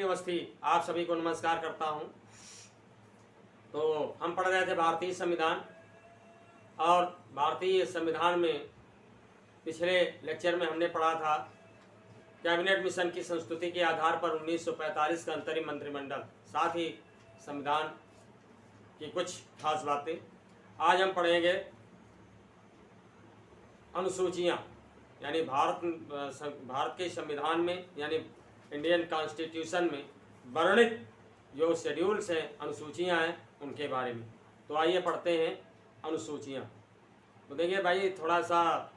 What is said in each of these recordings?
प्रिय अवस्थी, आप सभी को नमस्कार करता हूं। तो हम पढ़ रहे थे भारतीय संविधान, और भारतीय संविधान में पिछले लेक्चर में हमने पढ़ा था कैबिनेट मिशन की संस्तुति के आधार पर 1945 का अंतरिम मंत्रिमंडल, साथ ही संविधान की कुछ खास बातें। आज हम पढ़ेंगे अनुसूचियां, यानी भारत के संविधान में, यानी इंडियन कॉन्स्टिट्यूशन में वर्णित जो शेड्यूल्स हैं, अनुसूचियां हैं, उनके बारे में। तो आइए पढ़ते हैं अनुसूचियां। तो देखिए भाई, थोड़ा सा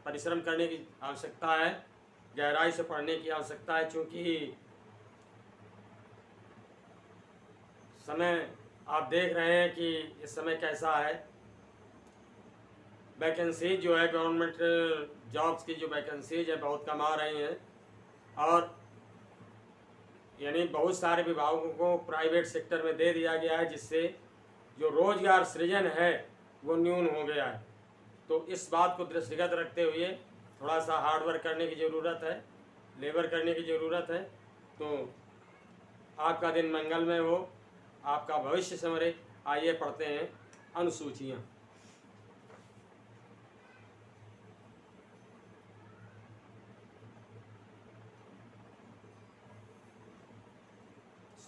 परिश्रम करने की आवश्यकता है, गहराई से पढ़ने की आवश्यकता है, क्योंकि समय आप देख रहे हैं कि इस समय कैसा है। वैकेंसीज जो है, गवर्नमेंट जॉब्स की जो वैकेंसीज है बहुत कम आ रही हैं, और यानी बहुत सारे विभागों को प्राइवेट सेक्टर में दे दिया गया है, जिससे जो रोजगार सृजन है वो न्यून हो गया है। तो इस बात को दृष्टिगत रखते हुए थोड़ा सा हार्डवर्क करने की ज़रूरत है, लेबर करने की ज़रूरत है। तो आपका दिन मंगलमय हो, आपका भविष्य संवरे। आइए पढ़ते हैं अनुसूचियाँ।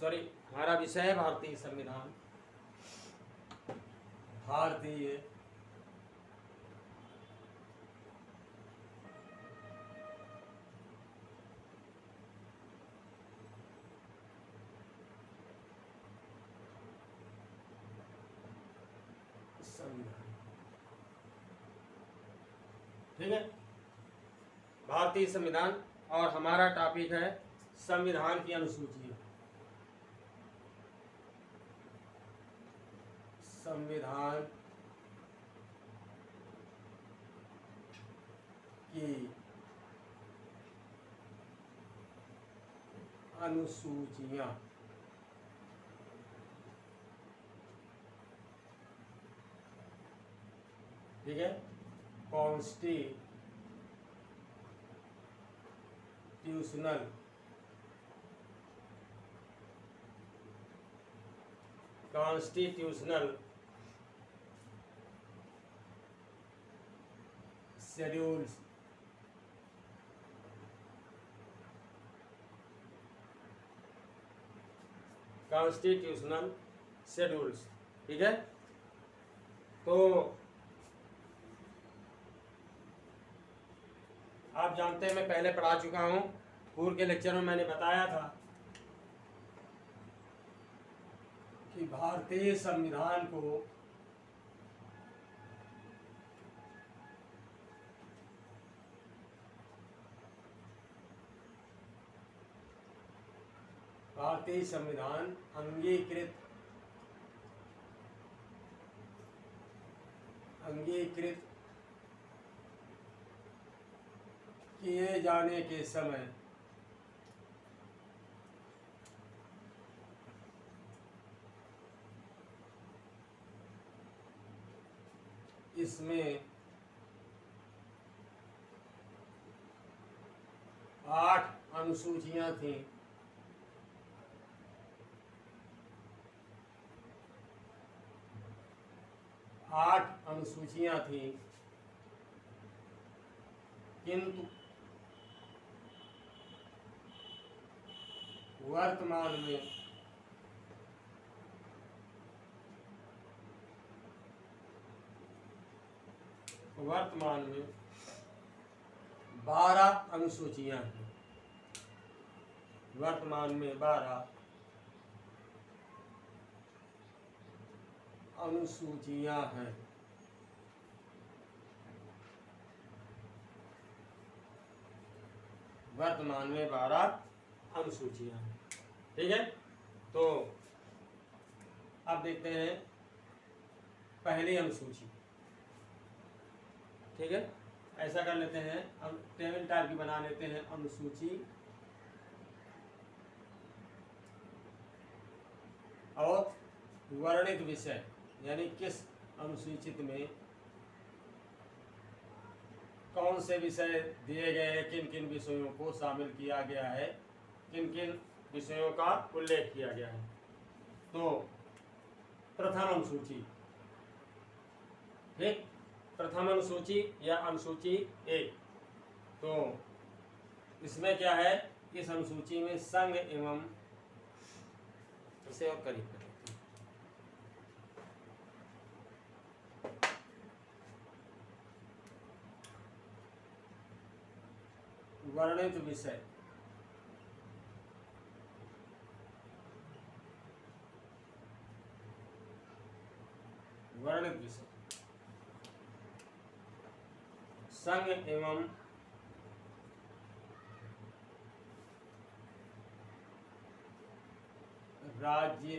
सॉरी, हमारा विषय है भारतीय संविधान। भारतीय संविधान, ठीक है, भारतीय संविधान। और हमारा टॉपिक है संविधान की अनुसूचियाँ। संविधान की अनुसूचियाँ, ठीक है। कॉन्स्टिट्यूशनल शेड्यूल्स, कॉन्स्टिट्यूशनल शेड्यूल्स, ठीक है। तो आप जानते हैं, मैं पहले पढ़ा चुका हूँ, पूर्व के लेक्चर में मैंने बताया था कि भारतीय संविधान को भारतीय संविधान अंगीकृत किए जाने के समय इसमें 8 अनुसूचियां थीं। 8 अनुसूचियां थीं, किंतु वर्तमान में 12 अनुसूचियां हैं। वर्तमान में 12 अनुसूचियां हैं। वर्तमान में 12 अनुसूचियां हैं, ठीक है। तो अब देखते हैं पहली अनुसूची, ठीक है। ऐसा कर लेते हैं, हम टेबल टाइप की बना लेते हैं अनुसूची, और वर्णित विषय, यानी किस अनुसूचित में कौन से विषय दिए गए हैं, किन किन विषयों को शामिल किया गया है, किन किन विषयों का उल्लेख किया गया है। तो प्रथम अनुसूची, ठीक, प्रथम अनुसूची या अनुसूची 1, तो इसमें क्या है, इस अनुसूची में संघ एवं, इसे और करीब कर लेते हैं, वर्णित विषय, वर्णित विषय, संघ एवं राज्य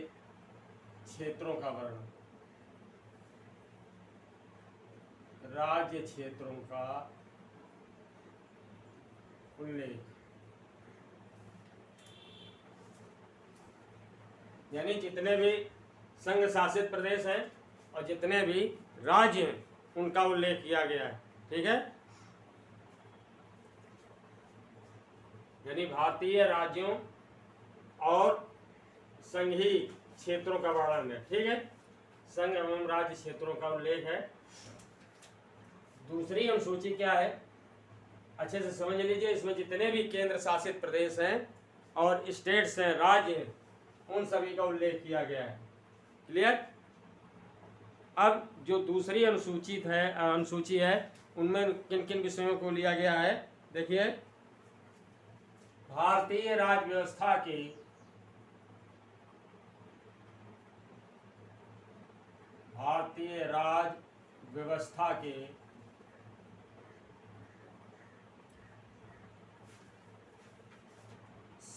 क्षेत्रों का वर्णन, राज्य क्षेत्रों का उल्लेख, यानी जितने भी संघ शासित प्रदेश हैं और जितने भी राज्य हैं उनका उल्लेख किया गया है, ठीक है। यानी भारतीय राज्यों और संघीय क्षेत्रों का वर्णन है, ठीक है, संघ एवं राज्य क्षेत्रों का उल्लेख है। दूसरी अनुसूची क्या है, अच्छे से समझ लीजिए, इसमें जितने भी केंद्र शासित प्रदेश हैं और स्टेट्स हैं, राज्य हैं, उन सभी का उल्लेख किया गया है, क्लियर। अब जो दूसरी अनुसूची है उनमें किन किन विषयों को लिया गया है, देखिए, भारतीय राज्य व्यवस्था के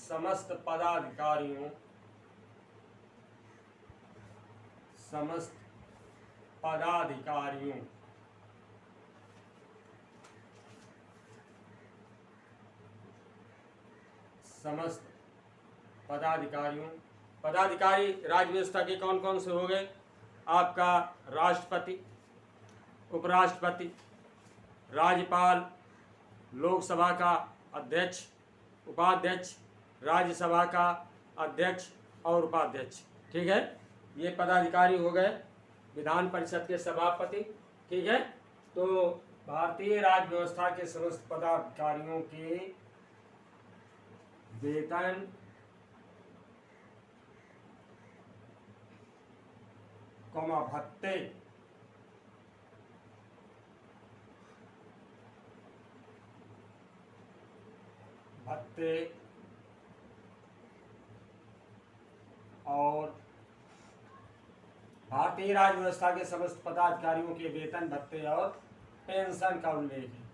समस्त पदाधिकारियों पदाधिकारी राज्य व्यवस्था के कौन कौन से हो गए, आपका राष्ट्रपति, उपराष्ट्रपति, राज्यपाल, लोकसभा का अध्यक्ष, उपाध्यक्ष, राज्यसभा का अध्यक्ष और उपाध्यक्ष, ठीक है, ये पदाधिकारी हो गए। विधान परिषद के सभापति, ठीक है। तो भारतीय राज्य व्यवस्था के समस्त पदाधिकारियों के वेतन, भत्ते और भारतीय राज्य व्यवस्था के समस्त पदाधिकारियों के वेतन, भत्ते और पेंशन का उल्लेख है,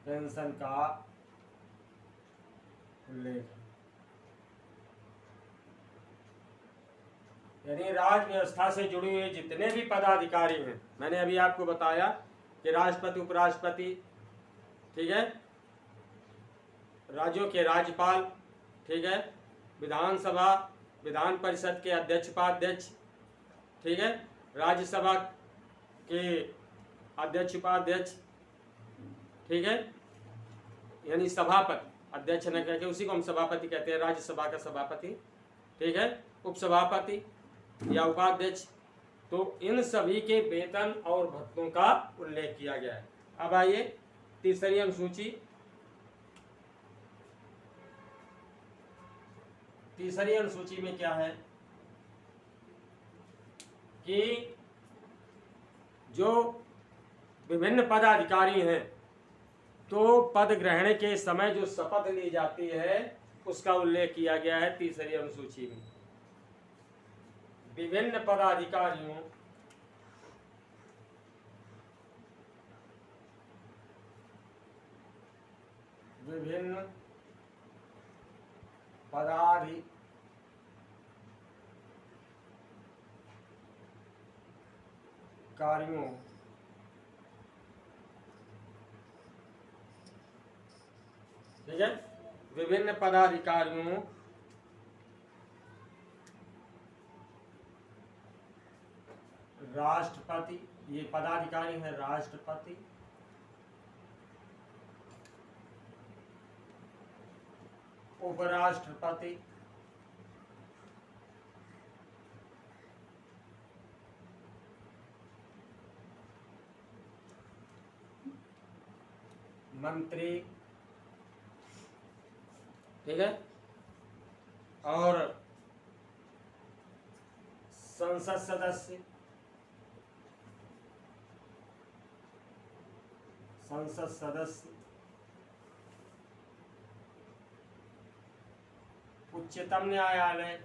पेंशन का उल्लेख है। यानी राज्य व्यवस्था से जुड़े हुए जितने भी पदाधिकारी हैं, मैंने अभी आपको बताया कि राष्ट्रपति, उपराष्ट्रपति, ठीक है, राज्यों के राज्यपाल, ठीक है, विधानसभा, विधान परिषद के अध्यक्ष, उपाध्यक्ष, ठीक है, राज्यसभा के अध्यक्ष, उपाध्यक्ष, ठीक है, यानी सभापति, अध्यक्ष न कहकर उसी को हम सभापति कहते हैं, राज्यसभा का सभापति, ठीक है, उपसभापति या उपाध्यक्ष, तो इन सभी के वेतन और भत्तों का उल्लेख किया गया है। अब आइए तीसरी अनुसूची, तीसरी अनुसूची में क्या है कि जो विभिन्न पदाधिकारी हैं, तो पद ग्रहण के समय जो शपथ ली जाती है उसका उल्लेख किया गया है तीसरी अनुसूची में। विभिन्न पदाधिकारियों ठीक है, विभिन्न पदाधिकारियों राष्ट्रपति, ये पदाधिकारी हैं राष्ट्रपति, उपराष्ट्रपति, मंत्री, ठीक है, और संसद सदस्य, उच्चतम न्यायालय,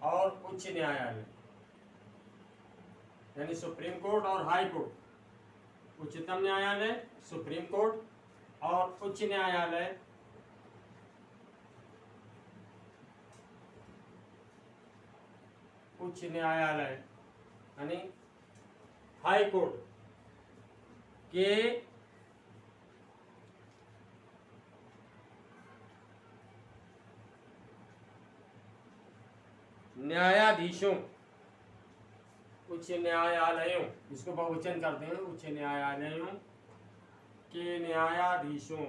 और उच्च न्यायालय, यानी सुप्रीम कोर्ट और हाई कोर्ट। उच्चतम न्यायालय, सुप्रीम कोर्ट और उच्च न्यायालय, यानी हाई कोर्ट के न्यायाधीशों, उच्च न्यायालयों, इसको बहुवचन करते हैं, उच्च न्यायालयों के न्यायाधीशों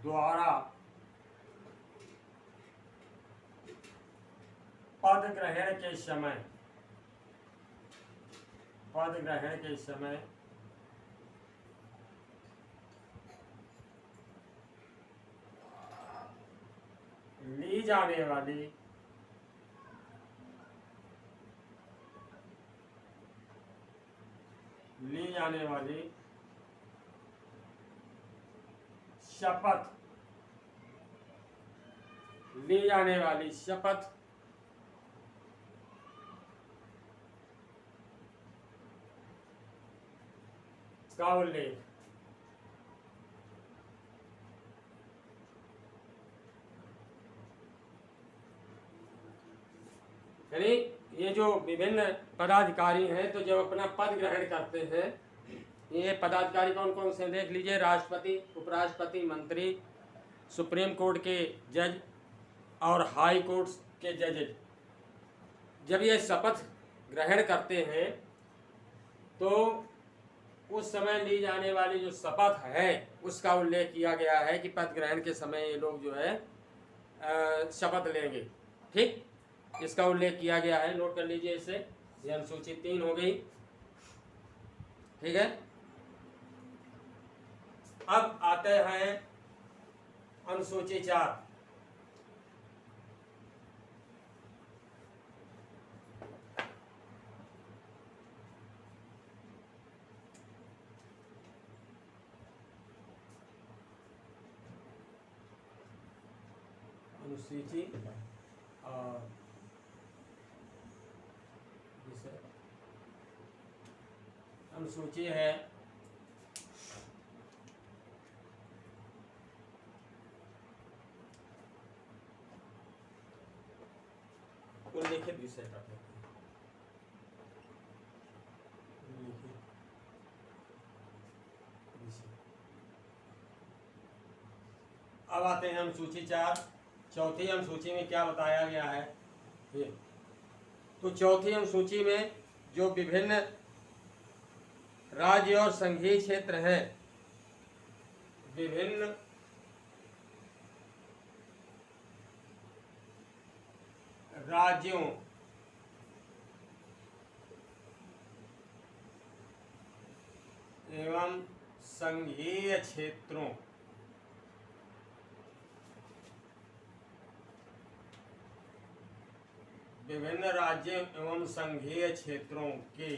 द्वारा पद ग्रहण के समय ली जाने वाली शपथ का उल्लेख, यानी ये जो विभिन्न पदाधिकारी हैं, तो जब अपना पद ग्रहण करते हैं, ये पदाधिकारी कौन कौन से देख लीजिए, राष्ट्रपति, उपराष्ट्रपति, मंत्री, सुप्रीम कोर्ट के जज और हाई कोर्ट के जजेज। जब ये शपथ ग्रहण करते हैं तो उस समय ली जाने वाली जो शपथ है उसका उल्लेख किया गया है कि पद ग्रहण के समय ये लोग जो है शपथ लेंगे। ठीक, इसका उल्लेख किया गया है, नोट कर लीजिए इसे। ये अनुसूची 3 हो गई। ठीक है, अब आते हैं अनुसूची 4। अनुसूची अनुसूची है उल्लिखित विषय का। अब आते हैं अनुसूची 4। चौथी अनुसूची में क्या बताया गया है ये, तो चौथी अनुसूची में जो विभिन्न राज्य और संघीय क्षेत्र हैं, विभिन्न राज्यों एवं संघीय क्षेत्रों विभिन्न राज्यों एवं संघीय क्षेत्रों के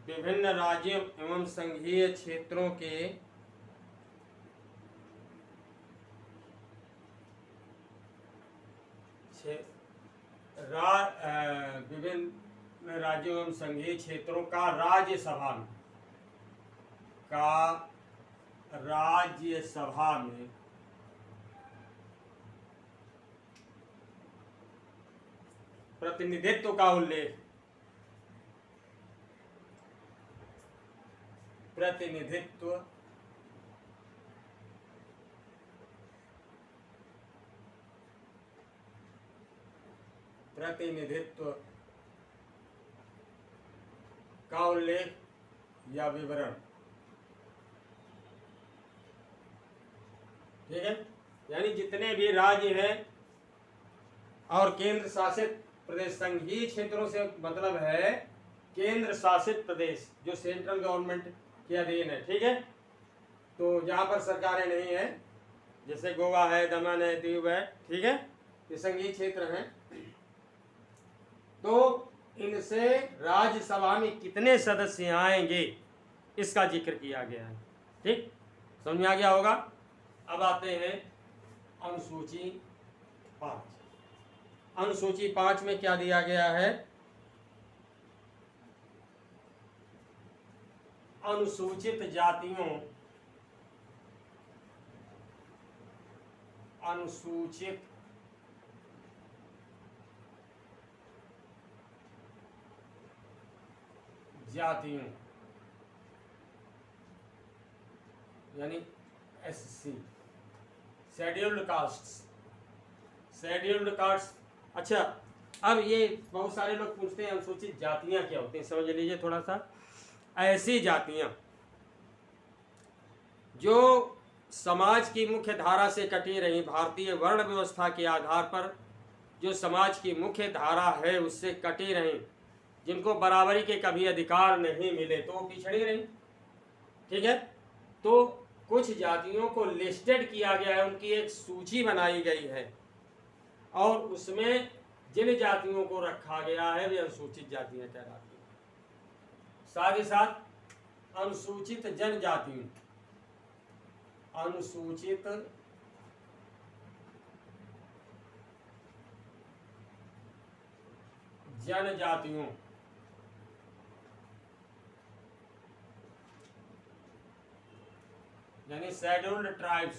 विभिन्न राज्यों एवं संघीय क्षेत्रों के विभिन्न राज्यों एवं संघीय क्षेत्रों का राज्यसभा में प्रतिनिधित्व का उल्लेख प्रतिनिधित्व का उल्लेख या विवरण। ठीक है, यानी जितने भी राज्य हैं और केंद्र शासित प्रदेश, संघीय क्षेत्रों से मतलब है केंद्र शासित प्रदेश जो सेंट्रल गवर्नमेंट के अधीन है। ठीक है, तो जहाँ पर सरकारें नहीं है, जैसे गोवा है, दमन है, दीव है, ठीक है, ये संघीय क्षेत्र हैं। तो इनसे राज्यसभा में कितने सदस्य आएंगे इसका जिक्र किया गया है। ठीक, समझ में आ गया होगा। अब आते हैं अनुसूची 5। अनुसूची 5 में क्या दिया गया है? अनुसूचित जातियों, अनुसूचित जातियों यानी SC, scheduled castes, scheduled caste. अच्छा, अब ये बहुत सारे लोग पूछते हैं अनुसूचित जातियां क्या होती हैं, समझ लीजिए थोड़ा सा। ऐसी जातियां जो समाज की मुख्य धारा से कटी रही, भारतीय वर्ण व्यवस्था के आधार पर जो समाज की मुख्य धारा है उससे कटी रही, जिनको बराबरी के कभी अधिकार नहीं मिले तो वो पिछड़ी रही। ठीक है, तो कुछ जातियों को लिस्टेड किया गया है, उनकी एक सूची बनाई गई है और उसमें जिन जातियों को रखा गया है वे अनुसूचित जातियां कहलाती हैं। साथ ही साथ अनुसूचित जनजातियों, अनुसूचित जनजातियों यानी शेड्यूल्ड ट्राइब्स,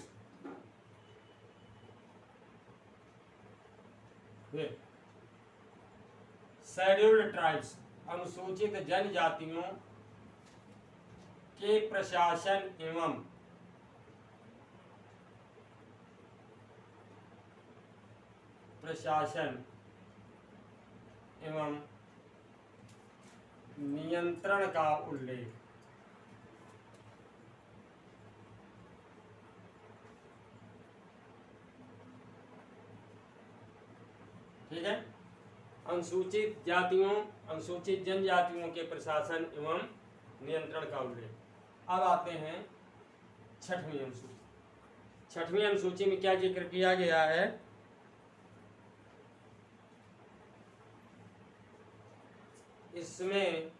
शेड्यूल्ड ट्राइब्स अनुसूचित जनजातियों के प्रशासन एवं नियंत्रण का उल्लेख। ठीक है, अनुसूचित जातियों, अनुसूचित जनजातियों के प्रशासन एवं नियंत्रण का उल्लेख। अब आते हैं 6वीं अनुसूची। 6वीं अनुसूची में क्या जिक्र किया गया है? इसमें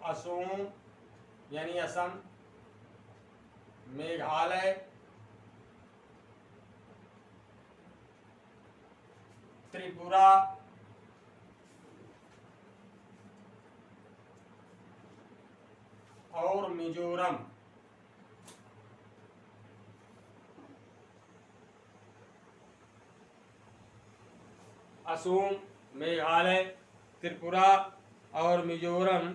असम यानी असम, मेघालय, त्रिपुरा, और मिजोरम असम, मेघालय, त्रिपुरा और मिजोरम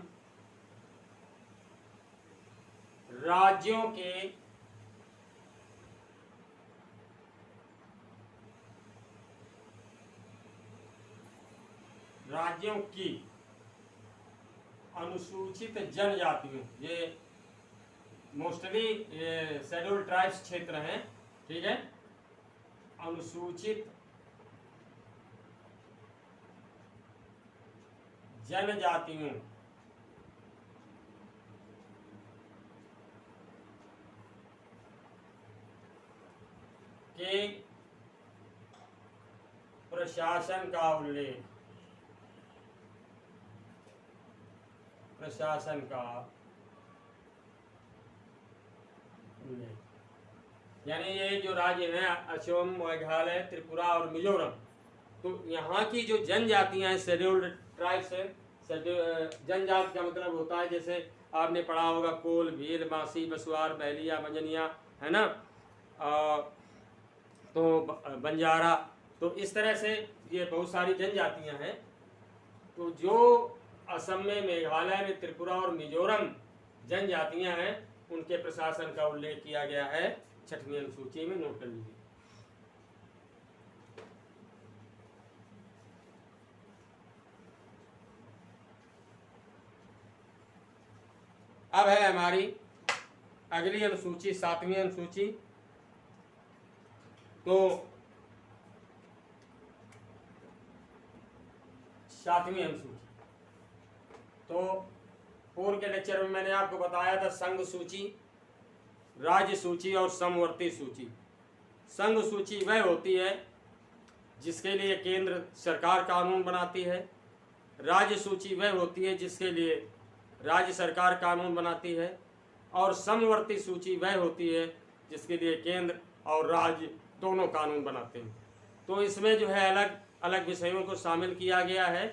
राज्यों की अनुसूचित जनजातियों, ये मोस्टली शेड्यूल्ड ट्राइब्स क्षेत्र हैं। ठीक है, अनुसूचित जनजातियों के प्रशासन का उल्लेख, प्रशासन का उल्लेख। यानी ये जो राज्य हैं असम, मेघालय, त्रिपुरा और मिजोरम, तो यहाँ की जो जनजातियां हैं शेड्यूल्ड ट्राइब्स है। जनजाति का मतलब होता है, जैसे आपने पढ़ा होगा, कोल, भील, मासी, बसुआर, बहलिया, बंजनिया, है ना, तो बंजारा, तो इस तरह से ये बहुत सारी जनजातियां हैं। तो जो असम में, मेघालय में, त्रिपुरा और मिजोरम जनजातियां हैं, उनके प्रशासन का उल्लेख किया गया है 6वीं अनुसूची में। नोट कर लीजिए। अब है हमारी अगली अनुसूची, 7वीं अनुसूची। तो 7वीं अनुसूची, तो पूर्व के लेक्चर में मैंने आपको बताया था संघ सूची, राज्य सूची और समवर्ती सूची। संघ सूची वह होती है जिसके लिए केंद्र सरकार कानून बनाती है। राज्य सूची वह होती है जिसके लिए राज्य सरकार कानून बनाती है। और समवर्ती सूची वह होती है जिसके लिए केंद्र और राज्य दोनों कानून बनाते हैं। तो इसमें जो है अलग अलग विषयों को शामिल किया गया है।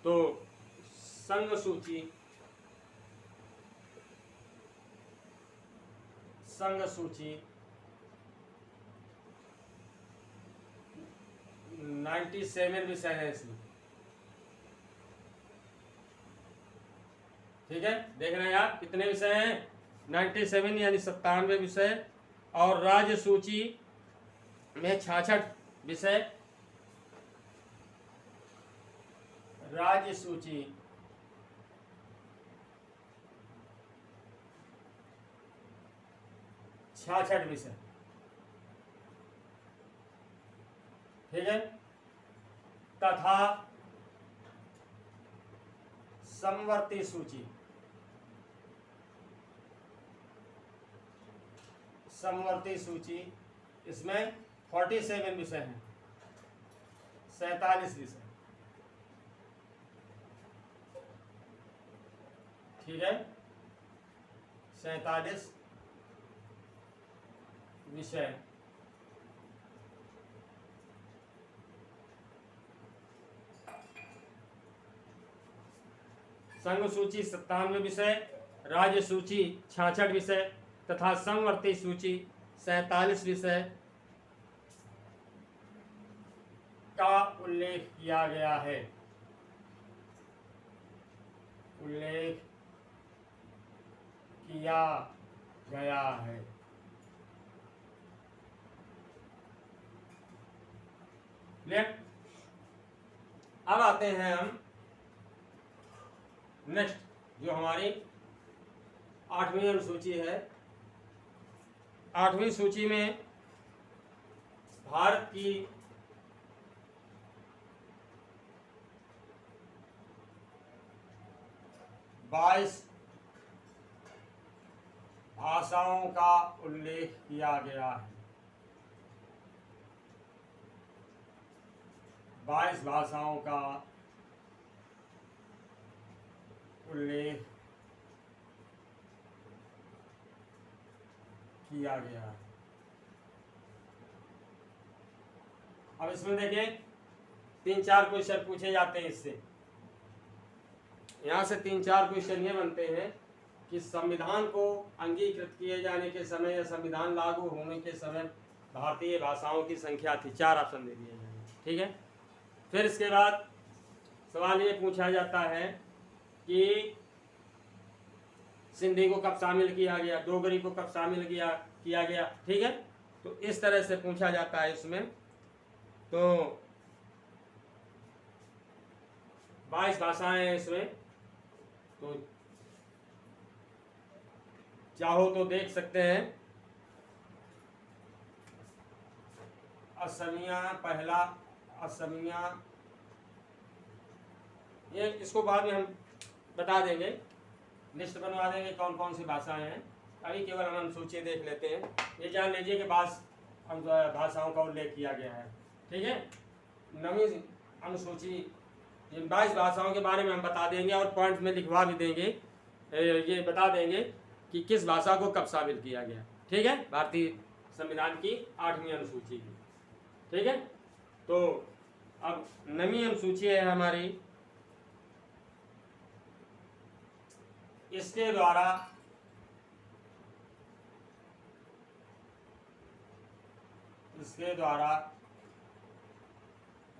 तो संघ सूची, संघ सूची 97 विषय है इसमें, ठीक है। देख रहे हैं आप कितने विषय हैं, 97 यानी 97 विषय। और राज्य सूची में 66 विषय, राज्य सूची 66 विषय, ठीक है। तथा समवर्ती सूची, समवर्ती सूची इसमें 47 विषय हैं, 47 विषय, ठीक है। 47 विषय। संघ सूची 97 विषय, राज्य सूची 66 विषय तथा समवर्ती सूची 47 विषय का उल्लेख किया गया है, उल्लेख किया गया है। अब आते हैं हम नेक्स्ट, जो हमारी 8वीं अनुसूची है। 8वीं सूची में भारत की बाईस भाषाओं का उल्लेख किया गया है। 22 भाषाओं का उल्लेख किया गया है। अब इसमें देखिए 3-4 क्वेश्चन पूछे जाते हैं इससे। यहाँ से 3-4 क्वेश्चन ये बनते हैं कि संविधान को अंगीकृत किए जाने के समय या संविधान लागू होने के समय भारतीय भाषाओं की संख्या थी। 4 ऑप्शन दे दिए जाएंगे, ठीक है। फिर इसके बाद सवाल ये पूछा जाता है कि सिंधी को कब शामिल किया गया, डोगरी को कब शामिल किया गया, ठीक है। तो इस तरह से पूछा जाता है इसमें। तो 22 भाषाएं हैं इसमें। तो चाहो तो देख सकते हैं, असमिया पहला, असमिया, ये इसको बाद में हम बता देंगे, लिस्ट बनवा देंगे कौन कौन सी भाषाएं हैं। अभी केवल हम अनुसूची देख लेते हैं। ये जान लीजिए कि 22 भाषाओं का उल्लेख किया गया है, ठीक है। 9वीं अनुसूची, इन 22 भाषाओं के बारे में हम बता देंगे और पॉइंट में लिखवा भी देंगे, ये बता देंगे कि किस भाषा को कब शामिल किया गया, ठीक है, भारतीय संविधान की 8वीं अनुसूची की, ठीक है। तो अब 9वीं अनुसूची है हमारी। इसके द्वारा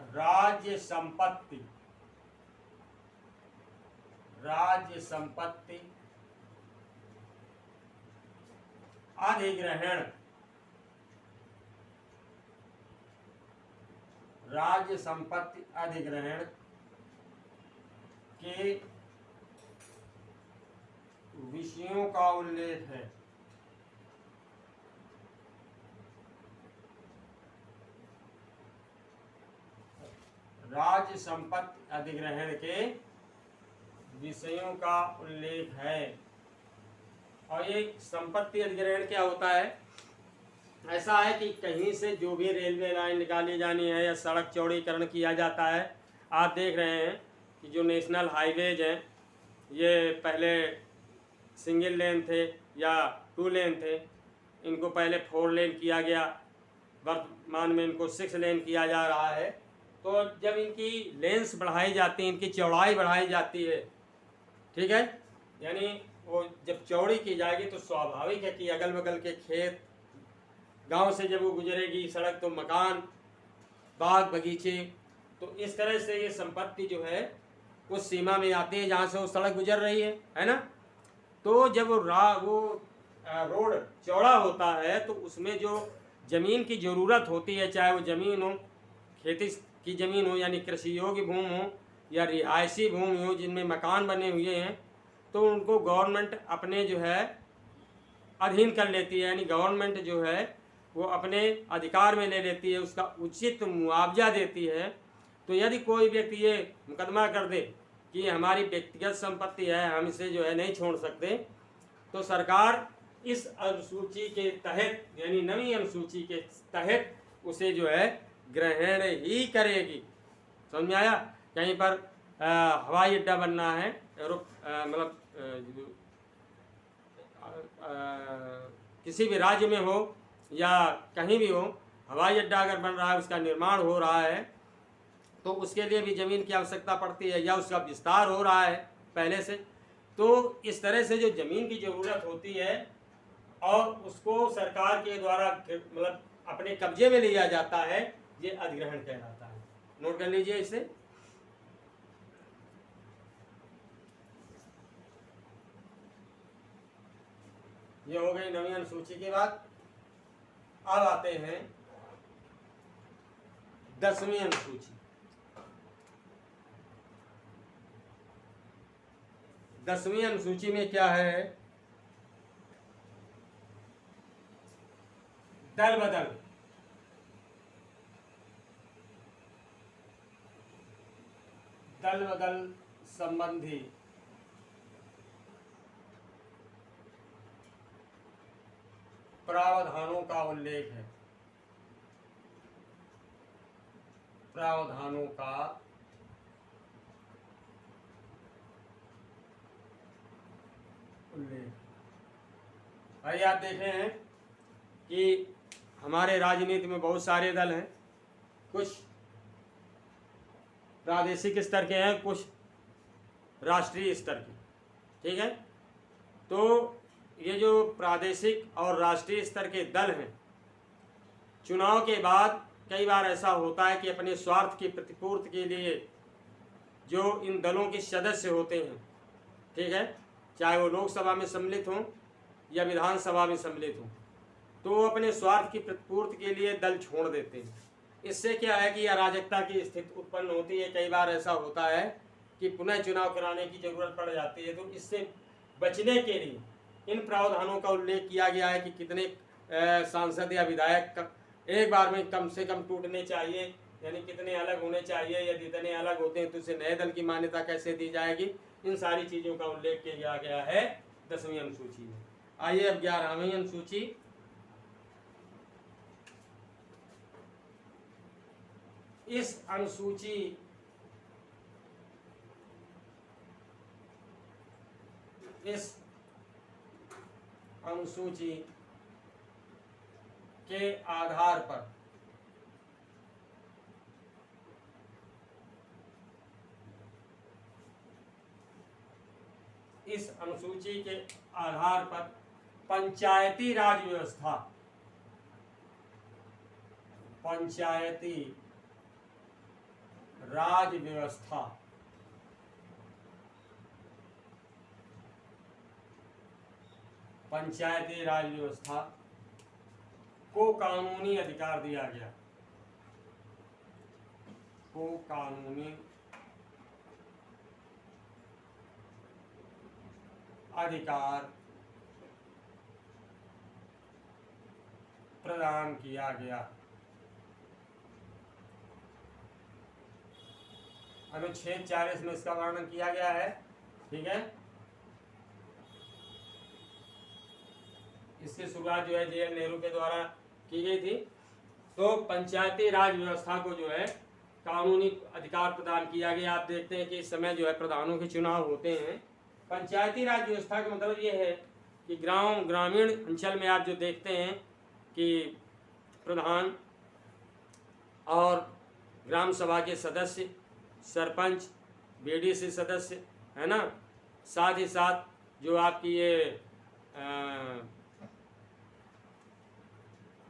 राज्य संपत्ति, राज्य संपत्ति अधिग्रहण, राज्य संपत्ति अधिग्रहण के विषयों का उल्लेख है। राज्य संपत्ति अधिग्रहण के विषयों का उल्लेख है। और ये संपत्ति अधिग्रहण क्या होता है? ऐसा है कि कहीं से जो भी रेलवे लाइन निकाली जानी है या सड़क चौड़ीकरण किया जाता है, आप देख रहे हैं कि जो नेशनल हाईवेज हैं ये पहले सिंगल लेन थे या 2 लेन थे, इनको पहले 4 लेन किया गया, वर्तमान में इनको 6 लेन किया जा रहा है। तो जब इनकी लेंस बढ़ाई जाती है, इनकी चौड़ाई बढ़ाई जाती है, ठीक है, यानी वो जब चौड़ी की जाएगी तो स्वाभाविक है कि अगल बगल के खेत, गांव से जब वो गुजरेगी सड़क तो मकान, बाग बगीचे, तो इस तरह से ये संपत्ति जो है उस सीमा में आती है जहाँ से वो सड़क गुजर रही है ना। तो जब वो रोड चौड़ा होता है तो उसमें जो ज़मीन की ज़रूरत होती है, चाहे वो ज़मीन हो, खेती की ज़मीन हो यानी कृषि योग्य भूमि हो या रिहायशी भूमि हो जिनमें मकान बने हुए हैं, तो उनको गवर्नमेंट अपने जो है अधीन कर लेती है, यानी गवर्नमेंट जो है वो अपने अधिकार में ले लेती है, उसका उचित मुआवजा देती है। तो यदि कोई व्यक्ति ये मुकदमा कर दे कि हमारी व्यक्तिगत संपत्ति है, हम इसे जो है नहीं छोड़ सकते, तो सरकार इस अनुसूची के तहत यानी नवी अनुसूची के तहत उसे जो है ग्रहण ही करेगी। समझ में आया? कहीं पर हवाई अड्डा बनना है, मतलब किसी भी राज्य में हो या कहीं भी हो, हवाई अड्डा अगर बन रहा है, उसका निर्माण हो रहा है, तो उसके लिए भी ज़मीन की आवश्यकता पड़ती है या उसका विस्तार हो रहा है पहले से। तो इस तरह से जो ज़मीन की ज़रूरत होती है और उसको सरकार के द्वारा मतलब अपने कब्जे में लिया जाता है, ये अधिग्रहण कहलाता है। नोट कर लीजिए इसे। ये हो गई नवी अनुसूची की बात। अब आते हैं 10वीं अनुसूची। 10वीं अनुसूची में क्या है? दल बदल, दल बदल संबंधी प्रावधानों का उल्लेख है। प्रावधानों का उल्लेख। भाई आप देख रहे हैं कि हमारे राजनीति में बहुत सारे दल हैं, कुछ प्रादेशिक स्तर के हैं, कुछ राष्ट्रीय स्तर के, ठीक है। तो ये जो प्रादेशिक और राष्ट्रीय स्तर के दल हैं, चुनाव के बाद कई बार ऐसा होता है कि अपने स्वार्थ की प्रतिपूर्ति के लिए जो इन दलों के सदस्य होते हैं, ठीक है, चाहे वो लोकसभा में सम्मिलित हों या विधानसभा में सम्मिलित हों, तो वो अपने स्वार्थ की प्रतिपूर्ति के लिए दल छोड़ देते हैं। इससे क्या है कि अराजकता की स्थिति उत्पन्न होती है। कई बार ऐसा होता है कि पुनः चुनाव कराने की जरूरत पड़ जाती है। तो इससे बचने के लिए इन प्रावधानों का उल्लेख किया गया है कि कितने सांसद या विधायक एक बार में कम से कम टूटने चाहिए, यानी कितने अलग होने चाहिए, यदि इतने अलग होते हैं तो उसे नए दल की मान्यता कैसे दी जाएगी। इन सारी चीज़ों का उल्लेख किया गया है 10वीं अनुसूची में। आइए अब 11वीं अनुसूची। इस अनुसूची के आधार पर इस अनुसूची के आधार पर पंचायती राज व्यवस्था, पंचायती राज व्यवस्था पंचायती राज व्यवस्था को कानूनी अधिकार दिया गया, को कानूनी अधिकार प्रदान किया गया। अनुच्छेद 40 में इसका वर्णन किया गया है। ठीक है, इसकी शुरुआत जो है JL नेहरू के द्वारा की गई थी। तो पंचायती राज व्यवस्था को जो है कानूनी अधिकार प्रदान किया गया। आप देखते हैं कि इस समय जो है प्रधानों के चुनाव होते हैं। पंचायती राज व्यवस्था का मतलब ये है कि ग्रामीण अंचल में आप जो देखते हैं कि प्रधान और ग्राम सभा के सदस्य, सरपंच, BDC सदस्य, है ना, साथ ही साथ जो आपकी ये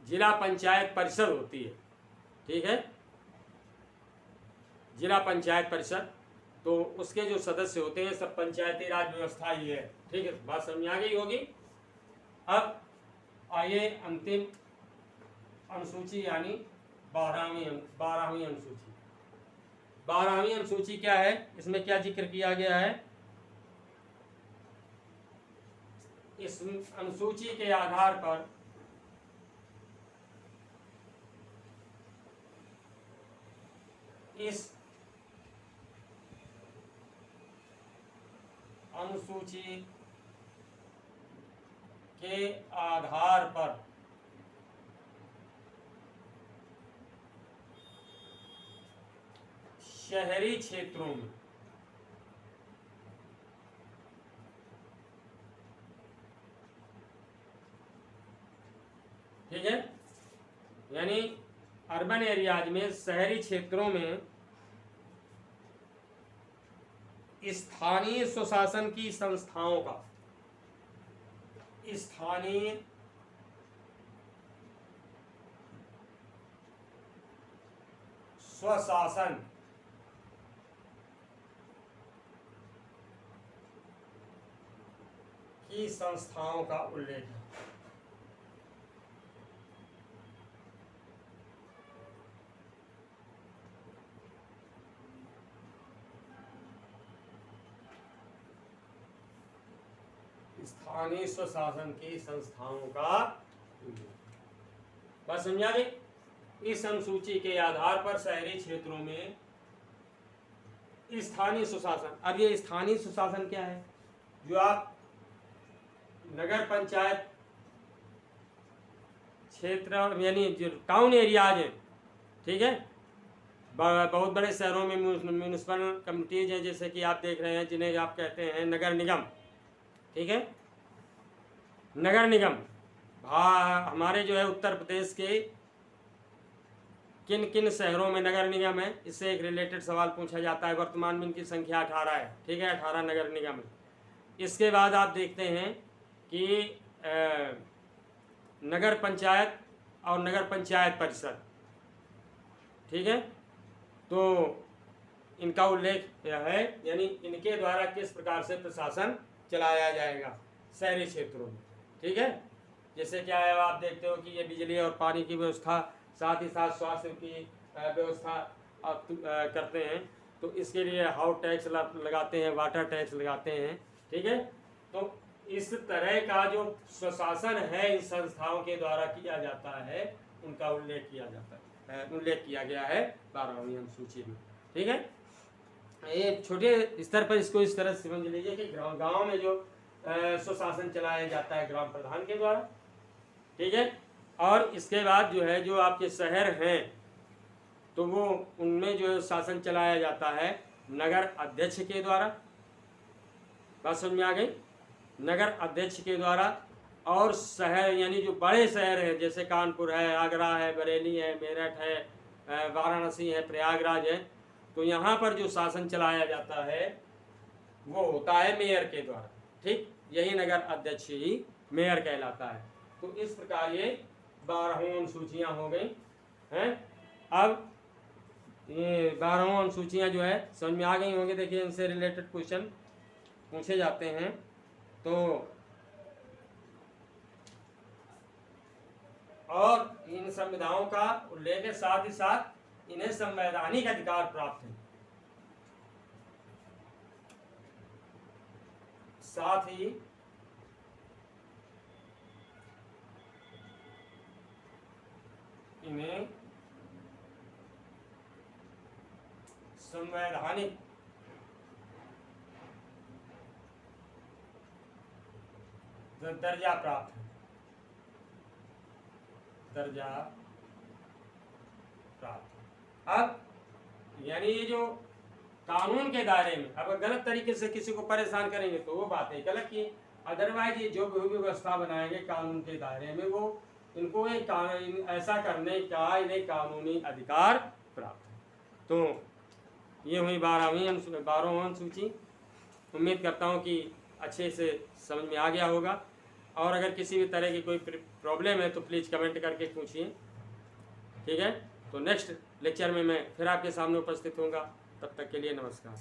जिला पंचायत परिषद होती है। ठीक है, जिला पंचायत परिषद, तो उसके जो सदस्य होते हैं सब पंचायती राज व्यवस्था ही है। ठीक है, बात समझ आ गई होगी। अब आइए अंतिम अनुसूची यानी 12वीं अनुसूची। 12वीं अनुसूची क्या है, इसमें क्या जिक्र किया गया है? इस अनुसूची के आधार पर इस अनुसूची के आधार पर शहरी क्षेत्रों में ठीक है, यानी अर्बन एरियाज में, शहरी क्षेत्रों में स्थानीय स्वशासन की संस्थाओं का, स्थानीय स्वशासन की संस्थाओं का उल्लेख है। स्थानीय स्वशासन की संस्थाओं का बात समझा गई। इस अनुसूची के आधार पर शहरी क्षेत्रों में स्थानीय सुशासन, अब ये स्थानीय सुशासन क्या है? जो आप नगर पंचायत क्षेत्र यानी जो टाउन एरियाज हैं, ठीक है, बहुत बड़े शहरों में म्यूनिसिपल कमिटीज हैं, जैसे कि आप देख रहे हैं जिन्हें आप कहते हैं नगर निगम। ठीक है, नगर निगम हमारे जो है उत्तर प्रदेश के किन किन शहरों में नगर निगम है, इससे एक रिलेटेड सवाल पूछा जाता है। वर्तमान में इनकी संख्या 18 है। ठीक है, 18 नगर निगम है। इसके बाद आप देखते हैं कि नगर पंचायत और नगर पंचायत परिषद, ठीक है, तो इनका उल्लेख है, यानी इनके द्वारा किस प्रकार से प्रशासन चलाया जाएगा शहरी क्षेत्रों में। ठीक है, जैसे क्या है, आप देखते हो कि ये बिजली और पानी की व्यवस्था, साथ ही साथ स्वास्थ्य की व्यवस्था आप करते हैं, तो इसके लिए हाउस टैक्स लगाते हैं, वाटर टैक्स लगाते हैं। ठीक है, तो इस तरह का जो स्वशासन है इन संस्थाओं के द्वारा किया जाता है, उनका उल्लेख किया जाता है, उल्लेख किया गया है 12वीं अनुसूची में। ठीक है, ये छोटे स्तर पर इसको इस तरह समझ लीजिए कि गांव में जो स्वशासन चलाया जाता है ग्राम प्रधान के द्वारा। ठीक है, और इसके बाद जो है जो आपके शहर हैं, तो वो उनमें जो शासन चलाया जाता है नगर अध्यक्ष के द्वारा। बात समझ में आ गई? नगर अध्यक्ष के द्वारा। और शहर यानी जो बड़े शहर हैं, जैसे कानपुर है, आगरा है, बरेली है, मेरठ है, वाराणसी है, प्रयागराज है, तो यहाँ पर जो शासन चलाया जाता है वो होता है मेयर के द्वारा। ठीक, यही नगर अध्यक्ष ही मेयर कहलाता है। तो इस प्रकार ये 12 अनुसूचियाँ हो गई हैं। अब ये 12 अनुसूचियाँ जो है समझ में आ गई होंगी। देखिए, इनसे रिलेटेड क्वेश्चन पूछे जाते हैं। तो और इन संविधाओं का उल्लेख के साथ ही साथ इन्हें संवैधानिक अधिकार प्राप्त है। साथ ही इन्हें संवैधानिक दर्जा प्राप्त है, दर्जा प्राप्त। अब यानी ये जो कानून के दायरे में अब गलत तरीके से किसी को परेशान करेंगे तो वो बात है गलत की, अदरवाइज ये जो भी व्यवस्था बनाएंगे कानून के दायरे में वो इनको एक ऐसा करने का इन्हें कानूनी अधिकार प्राप्त है। तो ये हुई 12वीं अनुसूची। उम्मीद करता हूँ कि अच्छे से समझ में आ गया होगा, और अगर किसी भी तरह की कोई प्रॉब्लम है तो प्लीज़ कमेंट करके पूछिए, ठीक है। तो नेक्स्ट लेक्चर में मैं फिर आपके सामने उपस्थित होऊंगा, तब तक के लिए नमस्कार।